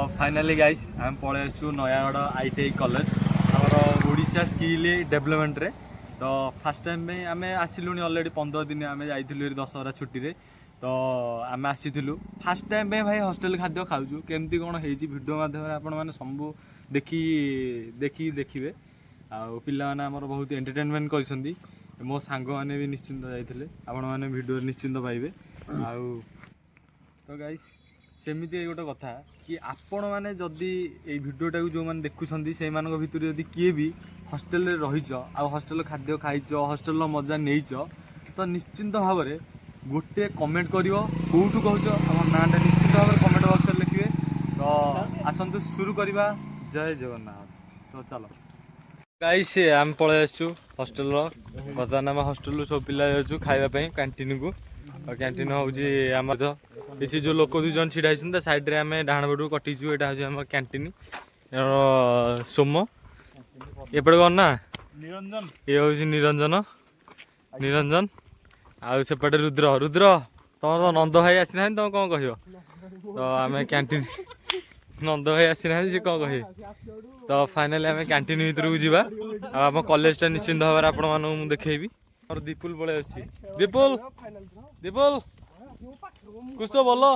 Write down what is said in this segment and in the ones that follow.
Finally guys आम पलि आसु नयागढ़ ITI कॉलेज आमर ओडिशा स्किल डेवलपमेंट रे। तो फास्ट टाइम में आम आसिलुनी ऑलरेडी 15 दिन आम जाइलु दशहरा छुट्टी रे। तो आम आसीलु फास्ट टाइम में भाई हॉस्टल खाद्य खाऊँ केमती कौन होती वीडियो माध्यम आपण मैंने सब देखिए आउ पिला माने हमर बहुत एंटरटेनमेंट करछंदी। मो सांग माने भी निश्चिंत जाइथिले आपण माने वीडियो निश्चिंत पाइबे। आउ तो गाइस सेमिति गोटे कथा कि आपण मैंने जदि ये भिडियोटा को जो मैंने देखुं से भितर जदि किए भी हॉस्टेल रे रहीच आ हॉस्टेल खाद्य खाइच हॉस्टेल मजा नहींच तो निश्चिंत भाव में गोटे कमेंट करिवो कोठू कहूच आम नाटा निश्चित भाव में कमेंट बॉक्स में लिखिए। तो आसतु शुरू करवा। जय जगन्नाथ। तो चलो गाइस आम पलि आसु हॉस्टेल बर्तमान आम हॉस्टेल सब पिला जाऊँ खावाई कैंटीन को। और कैंटीन हूँ आम इसी जो लोक दुई जन छिड़ा होती साइड में आम डाण पटू कटिचु। यहाँ हूँ आम कैंटीन सोम एपटे कौन ना निरंजन ये हूँ निरंजन निरंजन आउ सेपटे रुद्र रुद्र तुम तो नंद भाई आसी ना तुम कौन कह। तो आम कैंटीन नंद भाई आसी ना सी कौन कहे। तो फाइनाली आम कैंटीन भर को जावा आम कॉलेजटा निश्चिंत भाव में आपण मानू देखेबी। और दीपुल पलि आसी दीपुल दीपुल कुछ तो बोलो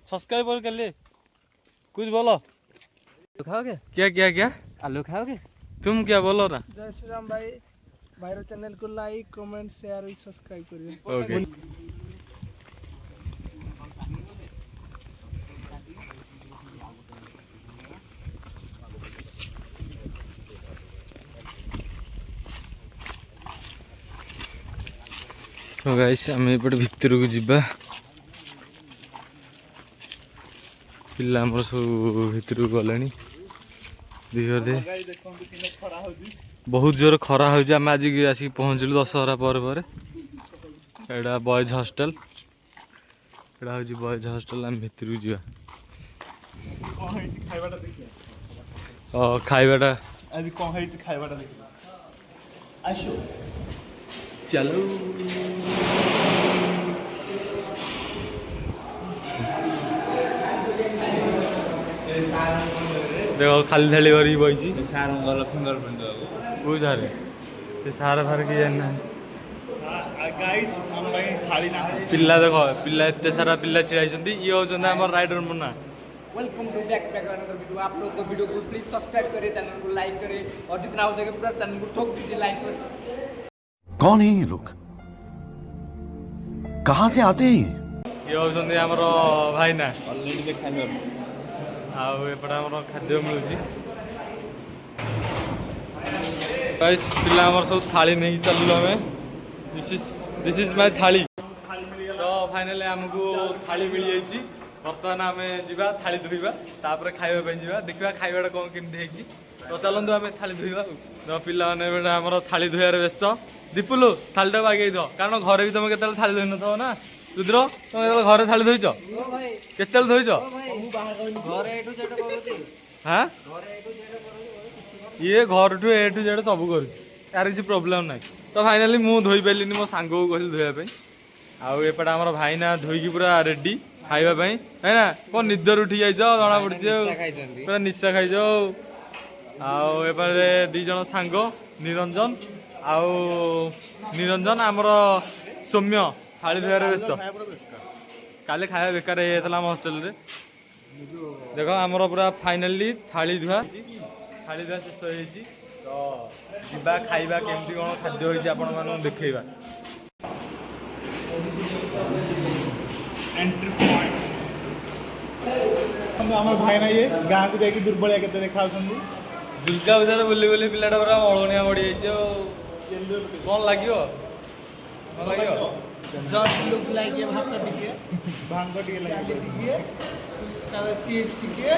सब्सक्राइबर कर लिए कुछ बोलो। खाओगे क्या क्या क्या आलू खाओगे तुम क्या बोलो ना। जय श्री राम भाई भाईर चैनल को लाइक कमेंट शेयर और सब्सक्राइब करिए। ओके तो गाइस आम एपटे भितर को जीवा पिला आमर सब भितर को गले बहुत जोर खरा हो। आम आज आसिक पहुँचलु दशहरा पर एटा बॉयज हॉस्टल एटा हूँ बॉयज हॉस्टल। आम भितर को जीवा खाइबाटा आज कौन है खाइबाटा आसो चलो देखो खाली थाली भरी बही सार फिंगरप्रिंट वो सारे से सार फार कि जाना गाइस हम भाई थाली ना पिला देख पिला एत सारा पिला छिड़ा ये होचंदी हमर rider Munna. Welcome to backpack another video. आप लोग को वीडियो को प्लीज सब्सक्राइब करें, चैनल को लाइक करें और जितना हो सके पूरा चैनल को ठोक दीजिए लाइक करें। कौन है ये लोग कहाँ से आते हैं ये होचंदी हमर भाई ना ऑलरेडी देखाइबो आउ एपटे हमर खाद्य मिलुची गाइस पिला हमर सब थाली नहीं चललु हमें दिस इज माय थाली। तो फाइनली हमको थाली मिल जाइए बर्तमान आम जा थाली धोइबा तापर खाइबा जा देखा खाइबाटा कौन केमती। तो चलतु आम थाली धोइबा। तो पिला माने आमर थाली धोइबार व्यस्त। दीपुलु थालीटा आगे दो कारण घरे भी तुम के थाली धोई नथ ना रुद्र तुम घरे थाली धोइच केते धोइच हाँ ये घर टू ए टू जेड सब कर यार किसी प्रोब्लेम ना। तो फाइनाली मुझे धोई पारे मो सांग को कहली धोयापी आउ एपटे आम भाईना धोईकी पूरा रेडी खाइबापी है ना कौन निदर उठी जाइछ जना पड़ी पूरा निशा खाइछ। आउ एपटे दी जन सांग निरंजन आउ निरंजन आमर सौम्य थाली धोयार व्यस्त काले खाया बेकार होता हॉस्टेल रे। देख आमर पूरा फाइनाली थाली धुआ शेष हो। तो जीवा खाइबा केमती कौन खाद्य होइछि आपण मानू देखैबा। एंट्री पॉइंट हम भाई ना ये गाँ को जाके दुर्बलिया केते देखा दुर्गा पूजा बुली बुली पिलाटा पूरा मलुनिया पड़ी कौन लगे कौन लगे जस्ट लुक लाइक ये भात टिके भांग टिके लगे टिके तावे चिप्स टिके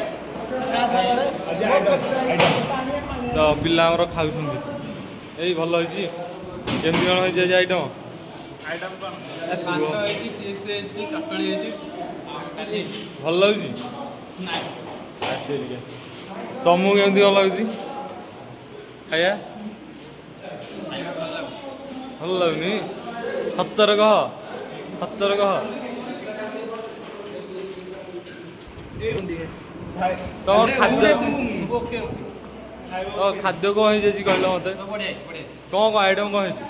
तो पिला खाऊँ यही भल होती केमती कौन होती आइटम आइटम कौन भल लगुच तुमको केमती कौन लगुच खाया भल लगुनि सतर कह ଭାଇ ତମର ଖାଦ୍ୟ ଓକେ ଖାଦ୍ୟ କ'ଣ ହେଇଯାଇଛି କହିଲ ମୋତେ ବଢ଼ିଆ ହେଇଛି ବଢ଼ିଆ ହେଇଛି କ'ଣ କ'ଣ ଆଇଟମ୍ କ'ଣ ହେଇଛି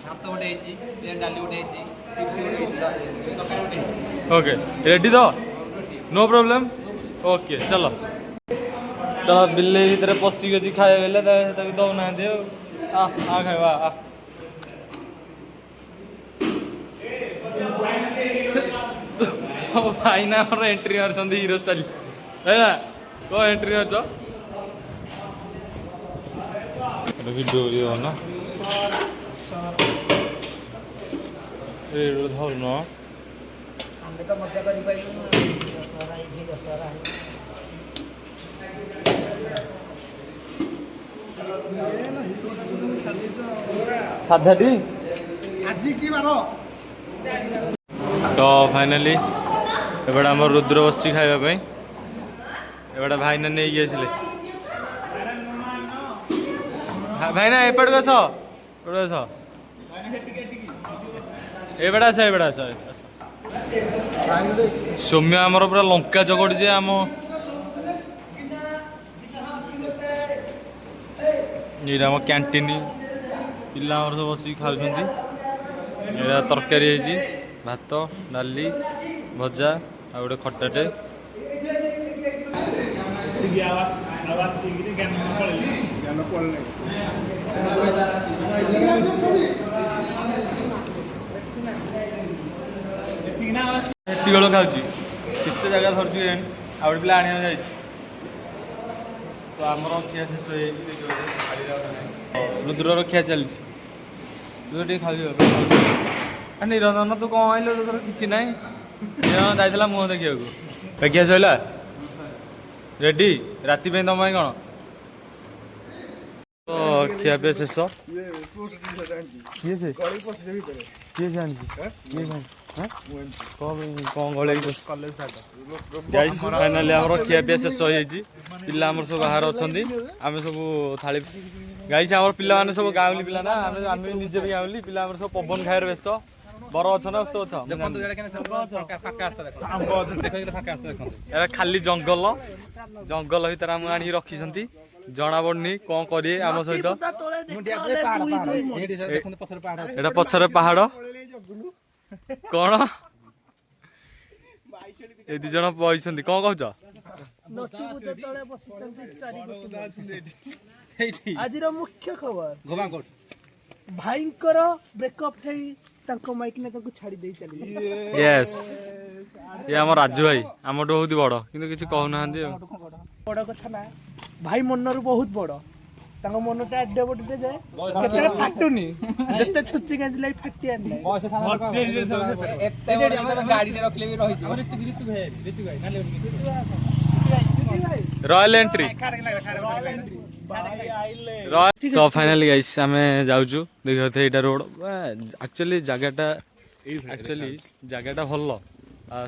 ଭାତ ଗୋଟେ ହେଇଛି ପ୍ଲେନ୍ ଡାଲି ଗୋଟେ ହେଇଛି ଚିପ୍ସ ଗୋଟେ ହେଇଛି ତରକାରୀ ଗୋଟେ ହେଇଛି ओके रेडी तो नो प्रॉब्लम ओके चलो चलो बिल्ले भीतर पशि गई खाए बेले दौना आ खाଇବା आ भाईना आम एंट्री मार्च हिरो स्टाइल है ना कौन एंट्री मार्च वीडियो ना धरन ଆମେ ତ ମଜା କରିପାରିଲୁନି ଦଶହରା ଏଇଠି ଦଶହରା ସାଧାଟି ଆଜି କି ବାର ତ ଫାଇନାଲି ଏବେଟା ଆମର ରୁଦ୍ର ବସିଛି ଖାଇବା ପାଇଁ ଏବେଟା ଭାଇନା ନେଇକି ଆସିଲେ ଭାଇନା ଏପଟକୁ ଆସ ଏପଟକୁ ଆସ ଏବେଟା ଆସ ଏବେଟା ଆସ ସୌମ୍ୟ ଆମର ପୁରା ଲଙ୍କା ଚକଟି ଯେ ଆମ ଏଇଟା ଆମ କ୍ୟାଣ୍ଟିନ୍ ପିଲା ଆମର ସବୁ ବସିକି ଖାଉଛନ୍ତି ଏଇଟା ତରକାରୀ ହେଇଛି ଭାତ ଡାଲି ଭଜା ଆଉ ଗୋଟେ ଖଟାଟେ ଆବାସ ଦେଇକିରି ଜ୍ଞାନ ପଳେଇଲି ଏତିକି ନା ଆବାସ ଏତିକି ଖାଉଛି କେତେ ଜାଗା ଧରୁଛି କେଜାଣି ଆଉ ଗୋଟେ ପିଲା ଆଣିବାକୁ ଯାଇଛି ତ ଆମର ଖିଆ ଶେଷ ହେଇଯାଇଛି ରୁଦ୍ରର ଖିଆ ଚାଲିଛି ତୁ ଟିକେ ଖାଉଛି ନିରଞ୍ଜନ ତୁ କ'ଣ ଆଇଲୁ ତୋର କିଛି ନାହିଁ ଯାଇଥିଲା ମୁହଁ ଦେଖିବାକୁ ଖିଆ ସରିଲା ରେଡ଼ି ରାତି ପାଇଁ ତମ ପାଇଁ କ'ଣ ତ ଖିଆ ପିଆ ଶେଷ କିଏ ସେ କିଏ ଜାଣିଛି କ'ଣ ଗଳେଇକି ଗାଇସ୍ ଫାଇନାଲି ଆମର ଖିଆ ପିଆ ଶେଷ ହେଇଯାଇଛି ପିଲା ଆମର ସବୁ ବାହାରେ ଅଛନ୍ତି ଆମେ ସବୁ ଥାଳି ଗାଇସ୍ ଆମର ପିଲାମାନେ ସବୁ ଗାଉଁଲି ପିଲା ନା ଆମେ ନିଜେ ବି ଗାଉଁଲି ପିଲା ଆମର ସବୁ ପବନ ଖାଇବାରେ ବ୍ୟସ୍ତ ବର ଅଛ ନା ବ୍ୟସ୍ତ ଅଛ ଏରା ଖାଲି ଜଙ୍ଗଲ ଜଙ୍ଗଲ ଭିତରେ ଆମକୁ ଆଣିକି ରଖିଛନ୍ତି ଜଣା ପଡୁନି କ'ଣ କରିବେ ଆମ ସହିତ ଏଇଟା ପଛରେ ପାହାଡ଼ କ'ଣ ଏ ଦି ଜଣ ବଇଛନ୍ତି କ'ଣ କହୁଛ ଆଜିର ମୁଖ୍ୟ ଖବର ଭାଇଙ୍କର ବ୍ରେକଅପ୍ ହେଇ ତାଙ୍କ ମାଇକିନା ତାଙ୍କୁ ଛାଡ଼ି ଦେଇ ଚାଲିଲେ ୟେସ୍ ଏ ଆମ ରାଜୁ ଭାଇ ଆମଠୁ ବହୁତ ବଡ଼ କିନ୍ତୁ କିଛି କହୁନାହାନ୍ତି ଆଉ ବଡ଼ କଥା ନା ଭାଇ ମନରୁ ବହୁତ ବଡ଼ ତାଙ୍କ ମନଟା ଏଡେ ବଡ଼ଟେ ଯେ କେତେବେଳେ ଫାଟୁନି ଯେତେ ଛୁଚି ଗାଞ୍ଜିଲା ବି ଫାଟି ଆଣିଲା ଗାଡ଼ିରେ ରଖିଲେ ବି ରହିଛି ରୟାଲ ଏଣ୍ଟ୍ରି ତ ଫାଇନାଲି ଗାଇସ୍ ଆମେ ଯାଉଛୁ ଦେଖିବା ଏଇଟା ରୋଡ଼ ଆକ୍ଚୁଆଲି ଜାଗାଟା ଭଲ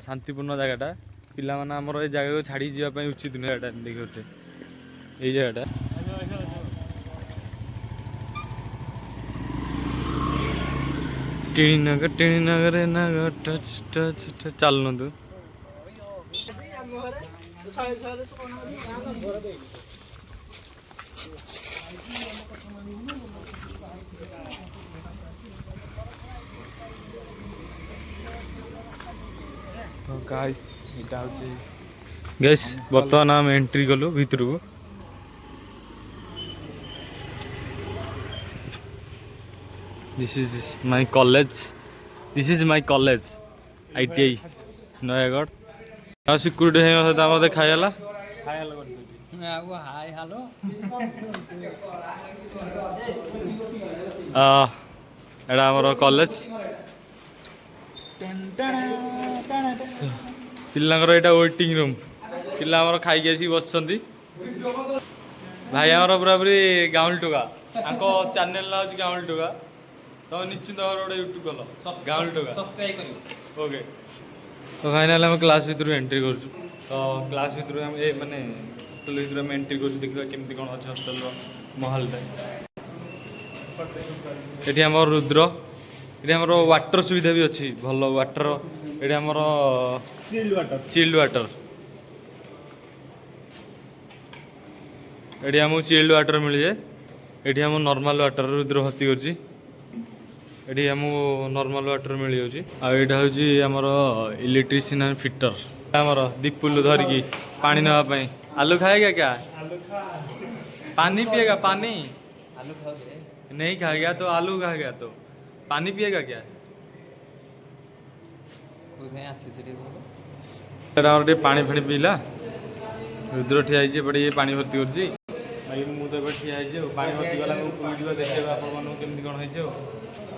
ଶାନ୍ତିପୂର୍ଣ୍ଣ ଜାଗାଟା ପିଲାମାନେ ଆମର ଏଇ ଜାଗାକୁ ଛାଡ଼ି ଯିବା ପାଇଁ ଉଚିତ ନୁହେଁ ଏଇଟା ଦେଖିବା ଏଇ ଜାଗାଟା ଟିଣିନଗର ଚାଲୁନନ୍ତୁ ଗାଇସ୍ ଏଇଟା ହଉଛି ଗାଇସ୍ ବର୍ତ୍ତମାନ ଆମେ ଏଣ୍ଟ୍ରି କଲୁ ଭିତରକୁ This is my college. This is my college. ITI Nayagarh ଆଉ ସିକ୍ୟୁରିଟି ଭାଇଙ୍କ ସହିତ ଆମର ଖାଇଗଲା ହାଇ ହ୍ୟାଲୋ ଏଇଟା ଆମର କଲେଜ ପିଲାଙ୍କର ଏଇଟା ୱେଟିଂ ରୁମ୍ ପିଲା ଆମର ଖାଇକି ଆସିକି ବସିଛନ୍ତି ଭାଇ ଆମର ପୁରାପୁରି ଗାଉଁଲି ଟୋକା ତାଙ୍କ ଚ୍ୟାନେଲ୍ ନାଁ ହେଉଛି ଗାଉଁଲି ଟୋକା ତମେ ନିଶ୍ଚିନ୍ତ ଭାବରେ ଗୋଟେ ୟୁଟ୍ୟୁବ୍ କଲ ଗାଉଁଲି ଟୋକା ସବସ୍କ୍ରାଇବ୍ କରିବ ଓକେ ତ ଫାଇନାଲି ଆମେ କ୍ଲାସ୍ ଭିତରୁ ଏଣ୍ଟ୍ରି କରୁଛୁ ତ କ୍ଲାସ୍ ଭିତରୁ ଆମେ ମାନେ ହଷ୍ଟେଲ୍ ଭିତରୁ ଆମେ ଏଣ୍ଟ୍ରି କରୁଛୁ ଦେଖିବା କେମିତି କ'ଣ ଅଛି ହଷ୍ଟେଲ୍ର ମହଲଟା ଏଠି ଆମର ରୁଦ୍ର ଏଠି ଆମର ୱାଟର ସୁବିଧା ବି ଅଛି ଭଲ ୱାଟର ଏଠି ଆମର ଚିଲ୍ଡ ୱାଟର एठी हमको चिल्ड वाटर मिल जाए एठी हम नॉर्मल वाटर रुद्र भर्ती करछि एठी हमको नॉर्मल वाटर मिल जाउछि आ एटा होछि हमर इलेक्ट्रिशियन फिटर हमर दीपुल धरिकी पानी नवा पई आलू खाएगा क्या पानी पिएगा पानी आलू खाओगे नहीं खाएगा तो आलू खाएगा तो पानी पिएगा क्या कोई आसी सेठी टे पानी फाणी पीला रुद्र ठिया होइछे बड़े ये पानी भर्ती करछि भाई मु तो एबे ठिया होइछे पानी भर्ती गला को पूजिबा देखबा आपण मानु केमती कोन होइछे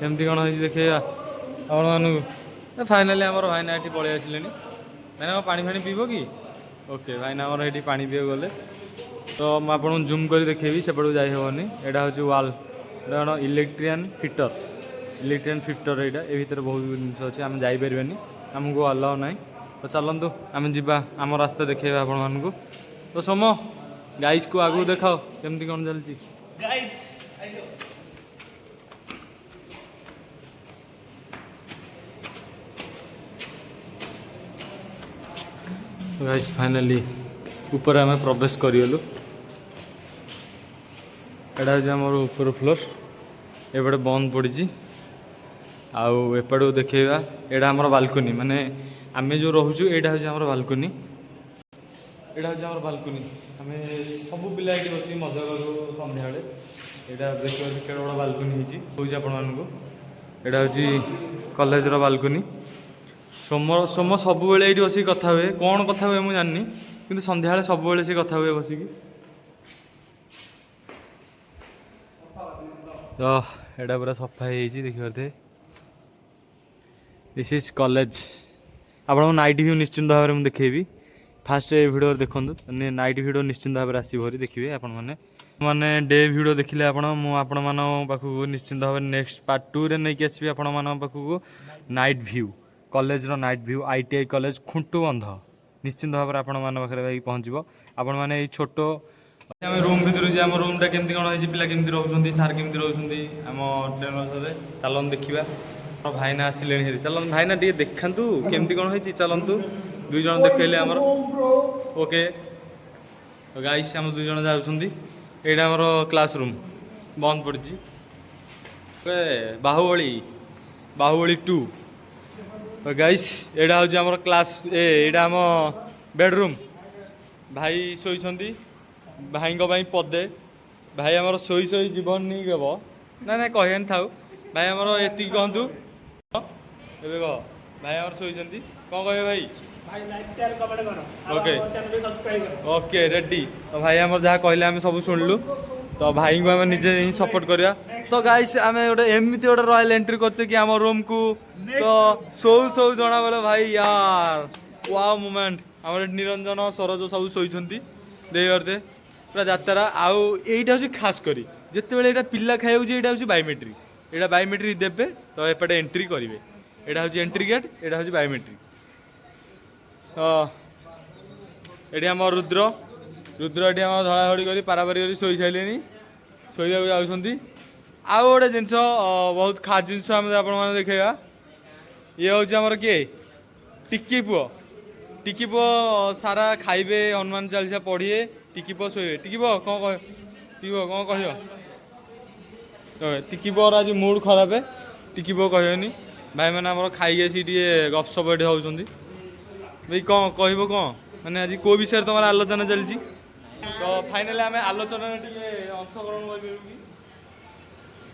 केमती कोन होइछे देखिया आपण मानु फाइनली हमर भाईना एठी पळे आसिलेनी भाईना पानी फाणी पीबो की ओके भाईना हमर एठी पानी पिए गले तो मैं आपको जूम कर देखेबी सेपटू जाई हेबनी एटा होछि वाल एटा इलेक्ट्रिशियन फिटर एटा ए भीतर बहुत जिनिस अछि हम जाई परबेनी हमको अलाउ नाही तो चलतु आम जीवा आम रास्ता देखेबा आपण मानकू तो सोमो गाइस को आगु देखाओ केमती कोन चलछि गाइस आइयो गाइस फाइनली ऊपर आम प्रवेश करियलु एटा जे हमर ऊपर फ्लोर एपटे बंद पड़ी आउ एपटू देखा एटा हमर बालकनी माने आमे जो रोचु एटा हूँ हमर बालकनी एटा हूँ हमर बालकनी आमे सब पिला ये बस मजा करूँ सन्ध्या एटा देखिए केड़े बड़ा बालकनी होगी आपण मानू एटा हूँ कॉलेज रो बालकनी सोम सोम सब बेले ये बस कथा हुए कौन कथा हुए मुझे जानी कि सन्ध्या सब बेले से कथा हुए बसिकी तो एटा पूरा सफा है देखिए दिस इज कॉलेज आपको नाइट व्यू निश्चिंत भाव में देखेबी फास्ट वीडियो देखो नाइट वीडियो निश्चिंत भाव आसोरी देखिए आपण मैंने डे वीडियो देखिले आपण मान पाखक निश्चिंत भाव नेक्स्ट पार्ट 2 रे नहीं आसबि आपण मान पाखक नाइट व्यू कॉलेज रो नाइट व्यू ITI कॉलेज खुंटू बंध निश्चिंत भाव में आपण मान पाखे पहुँचो आपण मैंने छोट आम रूम भितर जे आम रूमटा केमती कौन होती पिला केमती रोचंती सार केमती रोचंती आम ट्रेनर चलन देखा भाईना आसिले चल भाईना टे देखा केमती कौन होती चलतु दुई जन देखले आमर ओके गाइस आम दुई जन जाऊँगी यहाँ आमर क्लासरूम बंद पड़ी बाहुबली 2 गाइस यहाँ हूँ आम क्लास यहाँ आम बेडरूम भाई शोइछंती भाई पदे भाई आमर शोई शोई जीवन नहीं गब ना ना कहन था भाई आमर एति कहतु ए कह भाई आमर शोइछंती कौन कहे भाई ओके ओके रेडी तो भाई आमर जहाँ कहले आम सब शुणलु तो भाई को आम निजे ही सपोर्ट करिया तो गाइस आम गोटे एमती गोटे रॉयल एंट्री करछे कि आम रूम को तो शो शो जना बोले भाई यार वाओ मोमेंट आम निरंजन सरोज सब शोइछंती देते पूरा यात्रा आउ एटा हूँ खास करी जिते बड़े पिला खाई यहाँ बायोमेट्रिक यहाँ बायोमेट्रिक देवे तो एपटे एंट्री करेंगे यहाँ हूँ एंट्री गेट यहाँ हूँ बायोमेट्रिक तो ये आम रुद्र ये आम धड़ाधड़ी कर पारापारी कर शोई सारे शोवा जाऊँगी आउ गोटे जिनस बहुत खास जिनस आम आप देखा ये हूँ आमर किए टिक्की पुओ सारा खाइबे हनुमान चालीसा पढ़िए टिकी पुओ शोबे टिकी पुओ कौन कह टिकी पुओर आज मूड खराब है टिकी पुओ कहनी भाई मैंने आम खाई आसी गपसप ये होती भाई कौन कह कौन मैंने आज कौ विषय तुम आलोचना चलती तो फाइनाली आम आलोचना अंशग्रहण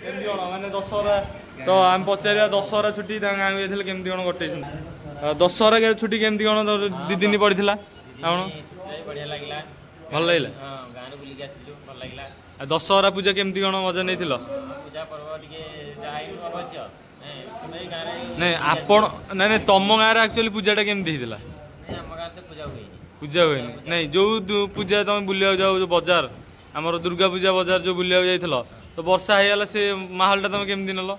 कर माने दशहरा तो आम पचार दशहरा छुट्टी गाँव जाइए केमती कौन कटे दशहरा छुट्टी केमती कौन 2 दिन पड़ता बढ़िया लगला भल लगे गाँव बुलिक आसिलु भल लगला दशहरा पूजा केमती कौन मजा नहीं पूजा पर्व टिके जाइनु अवश्य नहीं आपण नहीं तुम गाँव एक्चुअली पूजाटा केमती होता आम गाँव तो पूजा हुए पूजा हुए नहीं जो पूजा तुम बुलिया जाओ जो बाजार आमर दुर्गा पूजा बाजार जो बुलिया जाइल तो वर्षा होगला से माहौलटा तुम केमती नल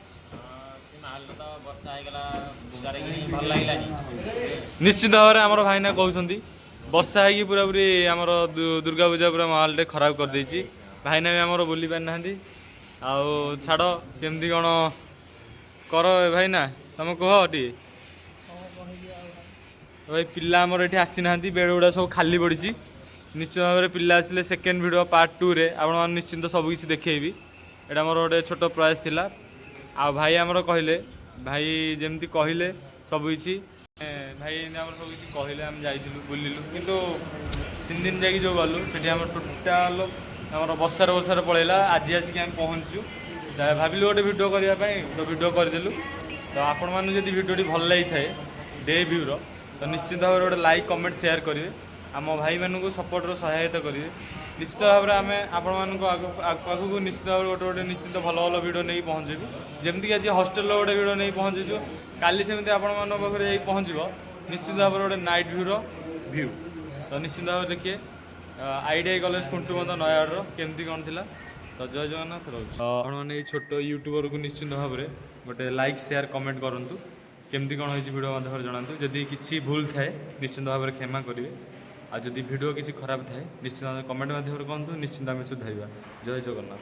निश्चित भाव में आम भाईना कहते वर्षा है पूरा पूरी आमर दुर्गा पूजा पूरा माहौल टे खराब कर देछि भाईना भी आमर बुली पारि ना आउ छाड़ केमती कौन कर भाईना तुम कह टी भाई पिला आमर ये आसी ना बेड गुड़ा सब खाली पड़ी निश्चित भाव में पिला आसिले सेकेंड वीडियो पार्ट 2 रे आपण निश्चिंत सबकिछि देखैबी। एटा मोर गोटे छोट प्रयास थिला। आ भाई आमर कहले भाई जेमती कहले सबकिछि भाई आमर सबकिछि कहले आम जाइलु बुलिलु किंतु 3 दिन जाकि जो गलु सेठी आमर टोटाल आमर बसार पळैला। आज आसिक आम पहुँचु भाविलु गोटे वीडियो करबा पई तो वीडियो करदेलु। तो आपण मानु जदि वीडियोटी भल लागि थाए डे व्यू रो तो निश्चित भाव में गोटे लाइक कमेंट शेयर करेंगे। आम भाई मानू सपोर्टर सहायता करेंगे। निश्चित भाव में आम आपण पाखक निश्चित भाव गोटे गोटे निश्चित भल भल वीडियो नहीं पहुँचेबू। जमीक आज हॉस्टेल गोटे वीडियो नहीं पहुँचीचु काली सेमती आपण पाखे पहुँचो निश्चित भाव में गोटे नाइट व्यू तो निश्चित भाव देखिए आईटीआई कॉलेज कुंटुबंध नयागढ़ केमती कौन थिला। तो जय जगन्नाथ रोज आपण मैंने छोट यूट्यूबर को निश्चित भाव में गोटे लाइक शेयर कमेंट करूँ केमती कौन होती वीडियो माध्यम जनातु। जदि किसी भूल थाए निश्चित भाव में क्षमा करेंगे। आ जदि वीडियो किसी खराब थाए निश्चित भाव कमेंट माध्यम कहतु निश्चित आम सुधारिया। जय जगन्नाथ।